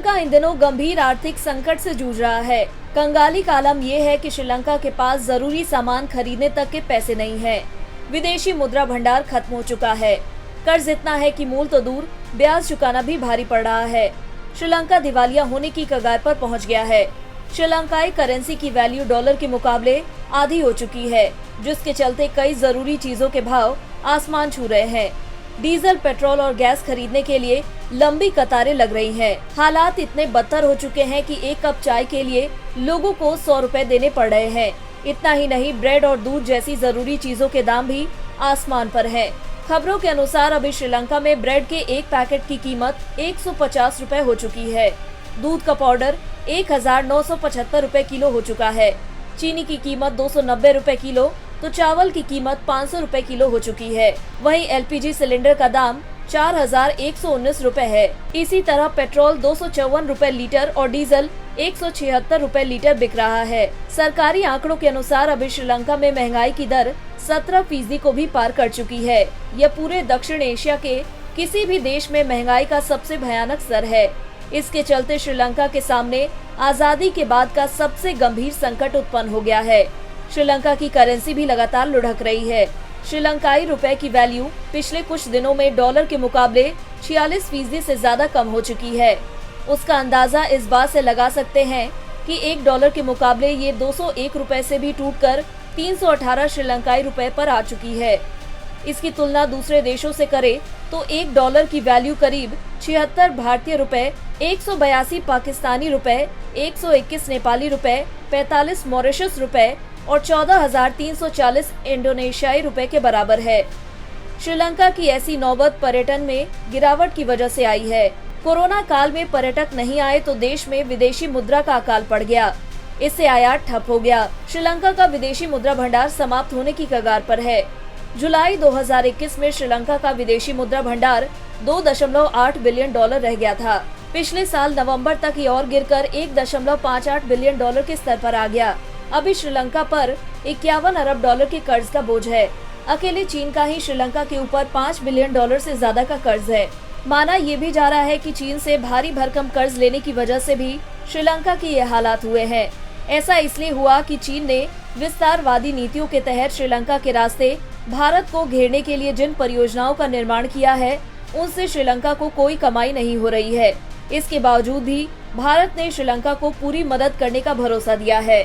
श्रीलंका इन दिनों गंभीर आर्थिक संकट से जूझ रहा है। कंगाली का आलम ये है कि श्रीलंका के पास जरूरी सामान खरीदने तक के पैसे नहीं हैं। विदेशी मुद्रा भंडार खत्म हो चुका है। कर्ज इतना है कि मूल तो दूर, ब्याज चुकाना भी भारी पड़ रहा है। श्रीलंका दिवालिया होने की कगार पर पहुंच गया है। श्रीलंकाई करेंसी की वैल्यू डॉलर के मुकाबले आधी हो चुकी है, जिसके चलते कई जरूरी चीजों के भाव आसमान छू रहे हैं। डीजल, पेट्रोल और गैस खरीदने के लिए लंबी कतारें लग रही हैं। हालात इतने बदतर हो चुके हैं कि एक कप चाय के लिए लोगों को 100 रुपए देने पड़ रहे हैं। इतना ही नहीं, ब्रेड और दूध जैसी जरूरी चीजों के दाम भी आसमान पर हैं। खबरों के अनुसार अभी श्रीलंका में ब्रेड के एक पैकेट की कीमत 150 रुपए हो चुकी है। दूध का पाउडर 1975 रुपए किलो हो चुका है। चीनी की कीमत 290 रुपए किलो, तो चावल की कीमत 500 रुपए किलो हो चुकी है। वहीं एलपीजी सिलेंडर का दाम 4119 रुपए है। इसी तरह पेट्रोल 254 रुपए लीटर और डीजल 176 रुपए लीटर बिक रहा है। सरकारी आंकड़ों के अनुसार अभी श्रीलंका में महंगाई की दर 17% को भी पार कर चुकी है। यह पूरे दक्षिण एशिया के किसी भी देश में महंगाई का सबसे भयानक स्तर है। इसके चलते श्रीलंका के सामने आजादी के बाद का सबसे गंभीर संकट उत्पन्न हो गया है। श्रीलंका की करेंसी भी लगातार लुढ़क रही है। श्रीलंकाई रुपए की वैल्यू पिछले कुछ दिनों में डॉलर के मुकाबले 46% से ज्यादा कम हो चुकी है। उसका अंदाजा इस बात से लगा सकते हैं कि $1 के मुकाबले ये 201 रुपए से भी टूटकर 318 श्रीलंकाई रुपए पर आ चुकी है। इसकी तुलना दूसरे देशों से करें तो $1 की वैल्यू करीब 76 भारतीय रुपए, 182 पाकिस्तानी रुपए, 121 नेपाली रुपए, 45 मॉरिशस रुपए और 14,340 इंडोनेशियाई रुपए के बराबर है। श्रीलंका की ऐसी नौबत पर्यटन में गिरावट की वजह से आई है। कोरोना काल में पर्यटक नहीं आए तो देश में विदेशी मुद्रा का अकाल पड़ गया। इससे आयात ठप हो गया। श्रीलंका का विदेशी मुद्रा भंडार समाप्त होने की कगार पर है। जुलाई 2021 में श्रीलंका का विदेशी मुद्रा भंडार $2.8 बिलियन रह गया था। पिछले साल नवंबर तक ये और गिरकर $1.58 बिलियन के स्तर पर आ गया। अभी श्रीलंका पर $51 अरब के कर्ज का बोझ है। अकेले चीन का ही श्रीलंका के ऊपर $5 बिलियन से ज्यादा का कर्ज है। माना ये भी जा रहा है कि चीन से भारी भरकम कर्ज लेने की वजह से भी श्रीलंका के ये हालात हुए हैं। ऐसा इसलिए हुआ कि चीन ने विस्तारवादी नीतियों के तहत श्रीलंका के रास्ते भारत को घेरने के लिए जिन परियोजनाओं का निर्माण किया है, उनसे श्रीलंका को कोई कमाई नहीं हो रही है। इसके बावजूद भी भारत ने श्रीलंका को पूरी मदद करने का भरोसा दिया है।